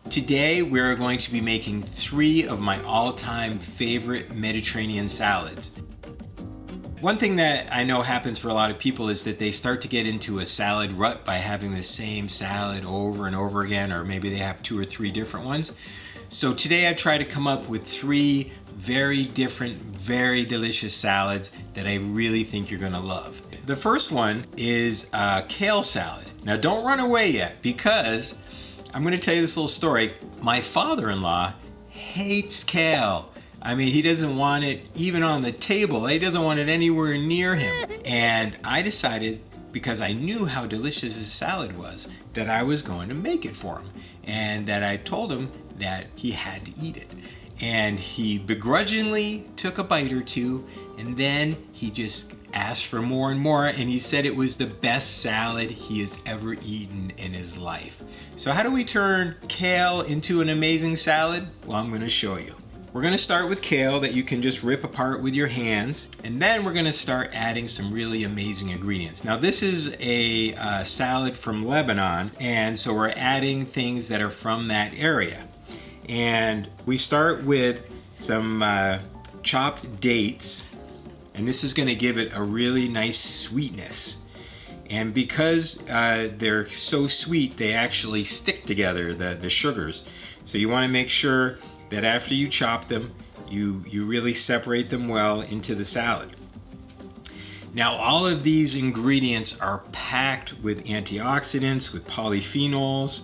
Today we're going to be making 3 of my all-time favorite Mediterranean salads. One thing that I know happens for a lot of people is that they start to get into a salad rut by having the same salad over and over again, or maybe they have 2 or 3 different ones. So today I try to come up with 3 very different, very delicious salads that I really think you're gonna love. The first one is a kale salad. Now don't run away yet, because I'm gonna tell you this little story. My father-in-law hates kale. I mean, he doesn't want it even on the table. He doesn't want it anywhere near him. And I decided, because I knew how delicious his salad was, that I was going to make it for him. And that I told him that he had to eat it. And he begrudgingly took a bite or two, and then he just asked for more and more, and he said it was the best salad he has ever eaten in his life. So how do we turn kale into an amazing salad? Well, I'm going to show you. We're going to start with kale that you can just rip apart with your hands, and then we're going to start adding some really amazing ingredients. Now this is a salad from Lebanon, and so we're adding things that are from that area. And we start with some chopped dates, and this is going to give it a really nice sweetness. And because they're so sweet, they actually stick together, the sugars. So you want to make sure that after you chop them, you really separate them well into the salad. Now all of these ingredients are packed with antioxidants, with polyphenols.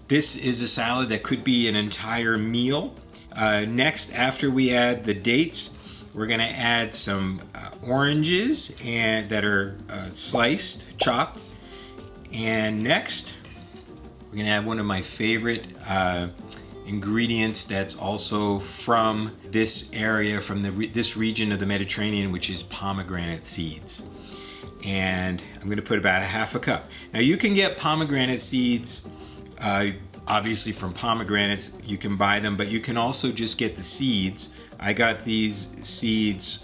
This is a salad that could be an entire meal. Next, after we add the dates, we're gonna add some oranges that are sliced, chopped. And next, we're gonna add one of my favorite ingredients that's also from this area, from this region of the Mediterranean, which is pomegranate seeds. And I'm gonna put about a half a cup. Now you can get pomegranate seeds obviously from pomegranates, you can buy them, but you can also just get the seeds. I got these seeds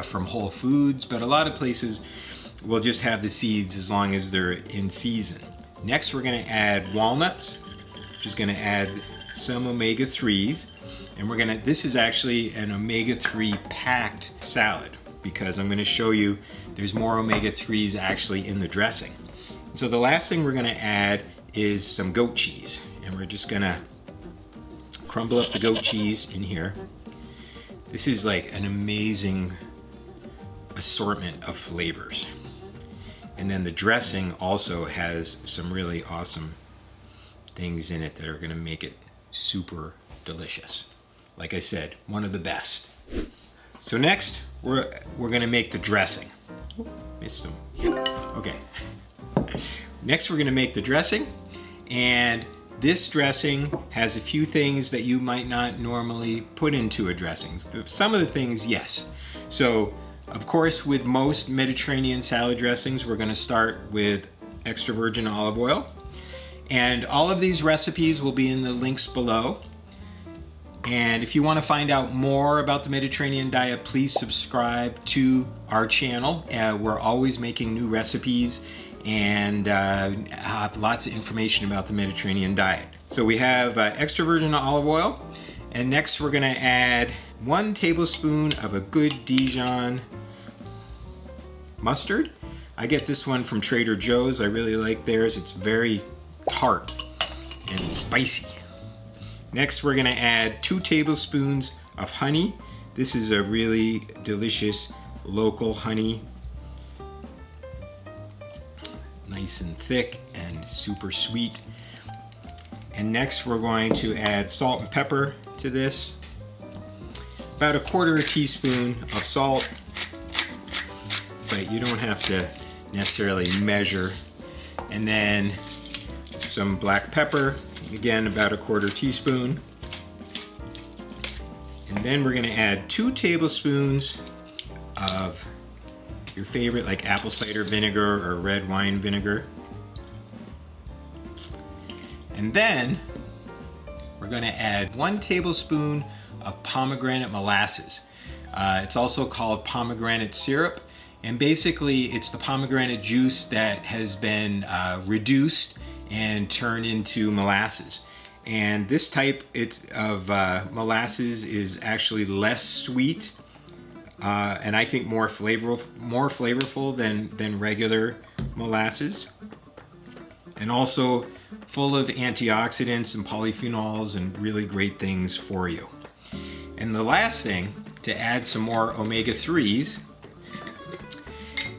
from Whole Foods, but a lot of places will just have the seeds as long as they're in season. Next, we're gonna add walnuts, which is gonna add some omega-3s. And this is actually an omega-3 packed salad, because I'm gonna show you there's more omega-3s actually in the dressing. So the last thing we're gonna add is some goat cheese. And we're just gonna crumble up the goat cheese in here. This is like an amazing assortment of flavors. And then the dressing also has some really awesome things in it that are gonna make it super delicious. Like I said, one of the best. So next, we're gonna make the dressing. Oh, missed them. Okay. Next, we're gonna make the dressing, and this dressing has a few things that you might not normally put into a dressing. Some of the things, yes. So, of course, with most Mediterranean salad dressings, we're gonna start with extra virgin olive oil. And all of these recipes will be in the links below. And if you want to find out more about the Mediterranean diet, please subscribe to our channel. We're always making new recipes and have lots of information about the Mediterranean diet. So we have extra virgin olive oil. And next we're going to add 1 tablespoon of a good Dijon mustard. I get this one from Trader Joe's. I really like theirs. It's very tart and spicy. Next, we're gonna add 2 tablespoons of honey. This is a really delicious local honey. Nice and thick and super sweet. And next, we're going to add salt and pepper to this. About 1/4 teaspoon of salt, but you don't have to necessarily measure. And then some black pepper, again about 1/4 teaspoon. And then we're gonna add 2 tablespoons of your favorite, like apple cider vinegar or red wine vinegar. And then we're gonna add 1 tablespoon of pomegranate molasses. It's also called pomegranate syrup. And basically it's the pomegranate juice that has been reduced and turn into molasses. And this type of molasses is actually less sweet and I think more flavorful than regular molasses, and also full of antioxidants and polyphenols and really great things for you. And the last thing, to add some more omega-3s,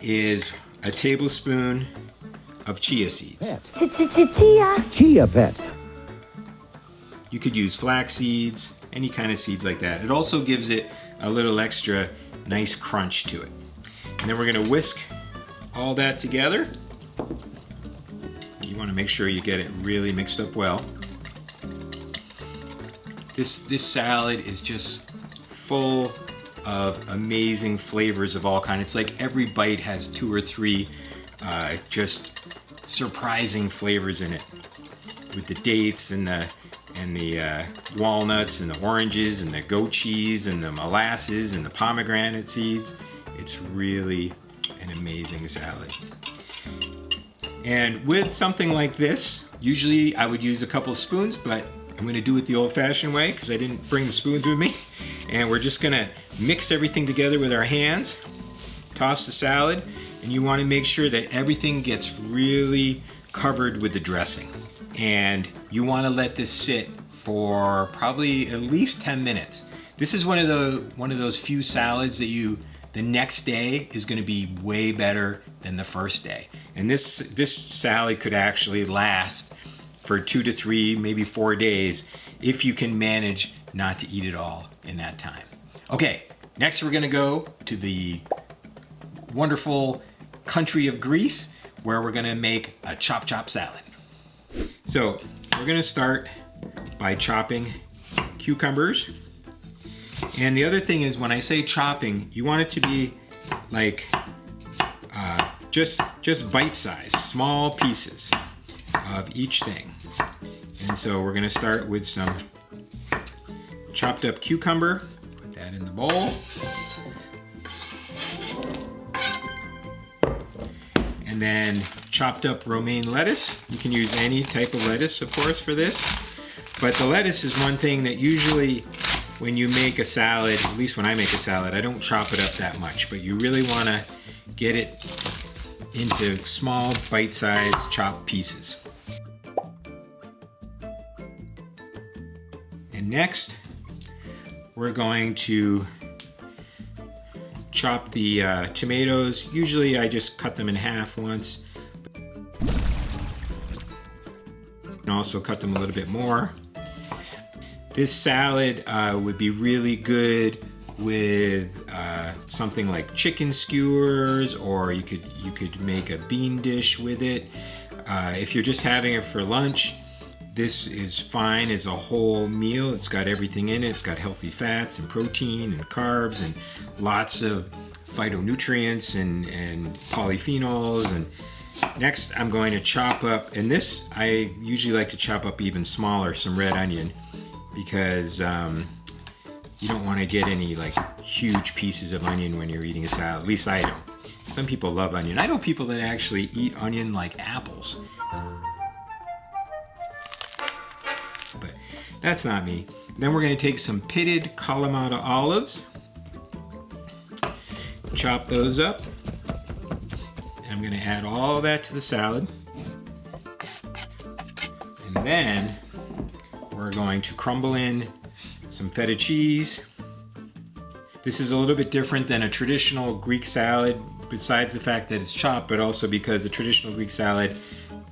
is a tablespoon of chia seeds. Chia pet. You could use flax seeds, any kind of seeds like that. It also gives it a little extra nice crunch to it. And then we're going to whisk all that together. You want to make sure you get it really mixed up well. This salad is just full of amazing flavors of all kinds. It's like every bite has 2 or 3 just surprising flavors in it, with the dates and the walnuts and the oranges and the goat cheese and the molasses and the pomegranate seeds. It's really an amazing salad. And with something like this, usually I would use a couple spoons, but I'm going to do it the old-fashioned way because I didn't bring the spoons with me. And we're just going to mix everything together with our hands, toss the salad, and you want to make sure that everything gets really covered with the dressing. And you want to let this sit for probably at least 10 minutes. This is one of those few salads that the next day is going to be way better than the first day. And this salad could actually last for 2 to 3, maybe 4 days if you can manage not to eat it all in that time. Okay, next we're going to go to the wonderful country of Greece, where we're going to make a chop salad. So we're going to start by chopping cucumbers. And the other thing is, when I say chopping, you want it to be like just bite-sized, small pieces of each thing. And so we're going to start with some chopped up cucumber. Put that in the bowl. And then chopped up romaine lettuce. You can use any type of lettuce, of course, for this. But the lettuce is one thing that usually when you make a salad, at least when I make a salad, I don't chop it up that much. But you really want to get it into small, bite-sized chopped pieces. And next, we're going to chop the tomatoes. Usually I just cut them in half once. And also cut them a little bit more. This salad would be really good with something like chicken skewers, or you could make a bean dish with it. If you're just having it for lunch, this is fine as a whole meal. It's got everything in it. It's got healthy fats and protein and carbs and lots of phytonutrients and polyphenols. And next I'm going to chop up, and this I usually like to chop up even smaller, some red onion, because you don't want to get any like huge pieces of onion when you're eating a salad. At least I don't. Some people love onion. I know people that actually eat onion like apples. But that's not me. Then we're going to take some pitted Kalamata olives, chop those up, and I'm going to add all that to the salad. And then we're going to crumble in some feta cheese. This is a little bit different than a traditional Greek salad, besides the fact that it's chopped, but also because a traditional Greek salad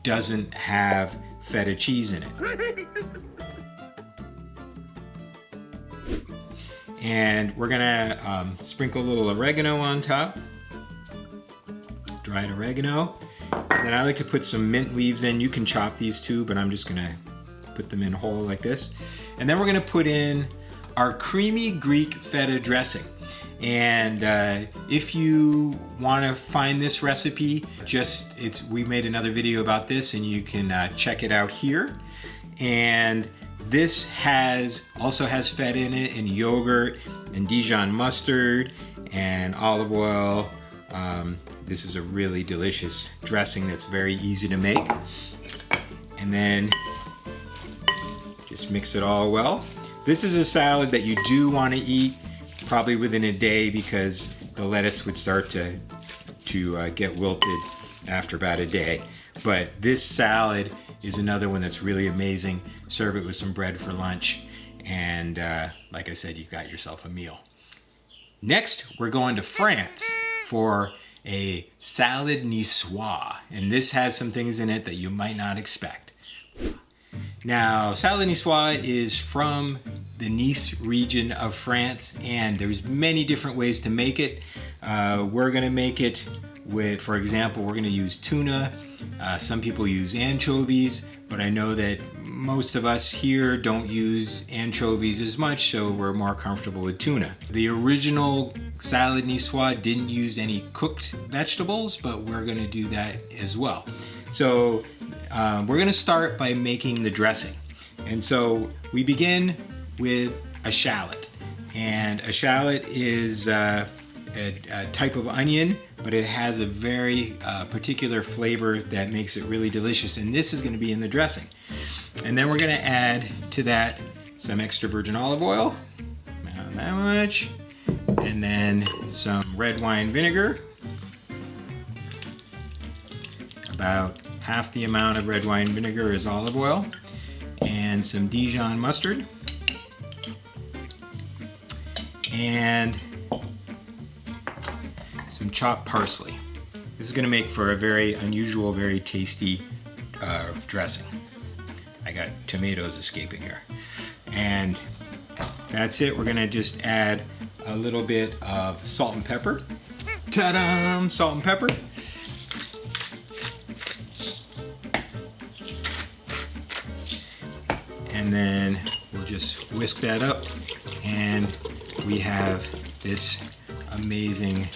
doesn't have feta cheese in it. And we're gonna sprinkle a little oregano on top, dried oregano. And then I like to put some mint leaves in. You can chop these too, but I'm just gonna put them in whole like this. And then we're gonna put in our creamy Greek feta dressing. And if you want to find this recipe, we made another video about this, and you can check it out here. And this also has feta in it, and yogurt, and Dijon mustard, and olive oil. This is a really delicious dressing that's very easy to make. And then just mix it all well. This is a salad that you do want to eat probably within a day because the lettuce would start to get wilted after about a day. But this salad is another one that's really amazing. Serve it with some bread for lunch, and like I said, you've got yourself a meal. Next, we're going to France for a salad niçoise, and this has some things in it that you might not expect. Now, salad niçoise is from the Nice region of France, and there's many different ways to make it. We're going to make it with, for example, we're going to use tuna. Some people use anchovies, but I know that most of us here don't use anchovies as much, so we're more comfortable with tuna. The original salad niçoise didn't use any cooked vegetables, but we're going to do that as well. So we're going to start by making the dressing. And so we begin with a shallot. And a shallot is a type of onion, but it has a very particular flavor that makes it really delicious. And this is going to be in the dressing. And then we're going to add to that some extra virgin olive oil, not that much, and then some red wine vinegar, about half the amount of red wine vinegar is olive oil, and some Dijon mustard, and some chopped parsley. This is going to make for a very unusual, very tasty dressing. I got tomatoes escaping here. And that's it. We're going to just add a little bit of salt and pepper. Ta-da! Salt and pepper. And then we'll just whisk that up, and we have this amazing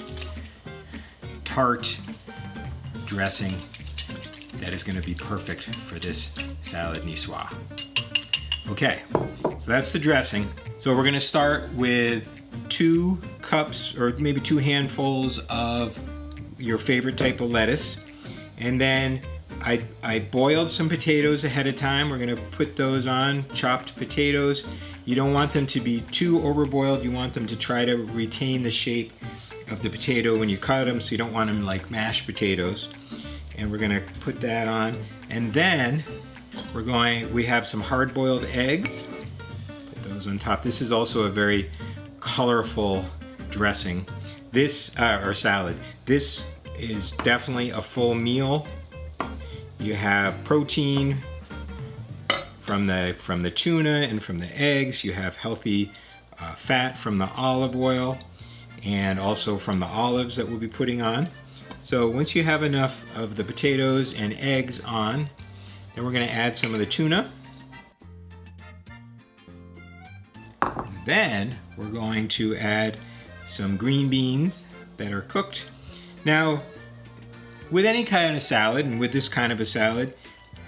tart dressing that is going to be perfect for this salad niçoise. Okay, so that's the dressing. So we're going to start with 2 cups or maybe 2 handfuls of your favorite type of lettuce, and then I boiled some potatoes ahead of time. We're going to put those on, chopped potatoes. You don't want them to be too overboiled. You want them to try to retain the shape of the potato when you cut them, so you don't want them like mashed potatoes. And we're going to put that on. And then we have some hard-boiled eggs. Put those on top. This is also a very colorful dressing. Or salad. This is definitely a full meal. You have protein from the tuna and from the eggs. You have healthy fat from the olive oil and also from the olives that we'll be putting on. So once you have enough of the potatoes and eggs on, then we're going to add some of the tuna. And then we're going to add some green beans that are cooked. Now, with any kind of salad, and with this kind of a salad,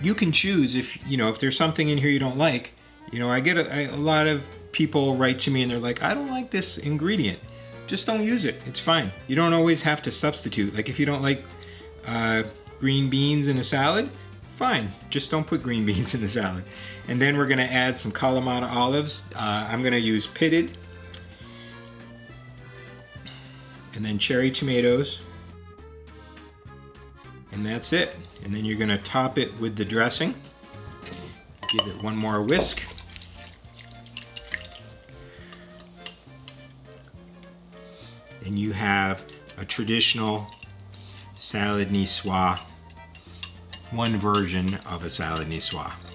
you can choose if there's something in here you don't like. I get a lot of people write to me and they're like, I don't like this ingredient. Just don't use it. It's fine. You don't always have to substitute. Like if you don't like green beans in a salad, fine. Just don't put green beans in the salad. And then we're going to add some Kalamata olives. I'm going to use pitted. And then cherry tomatoes. And that's it. And then you're going to top it with the dressing. Give it one more whisk. And you have a traditional salad niçoise, one version of a salad niçoise.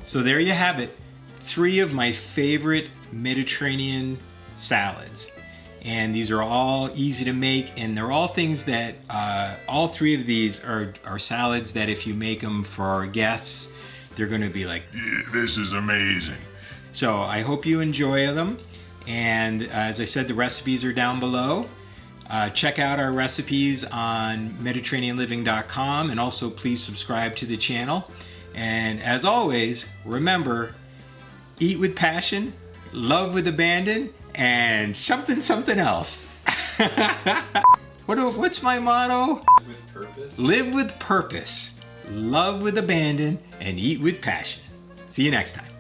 So there you have it, 3 of my favorite Mediterranean salads. And these are all easy to make, and they're all things that, all 3 of these are salads that if you make them for our guests, they're going to be like, yeah, this is amazing. So I hope you enjoy them. And as I said, the recipes are down below. Check out our recipes on MediterraneanLiving.com, and also please subscribe to the channel. And as always, remember, eat with passion, love with abandon, and something else. What's my motto? Live with purpose. Live with purpose. love with abandon, and eat with passion. See you next time.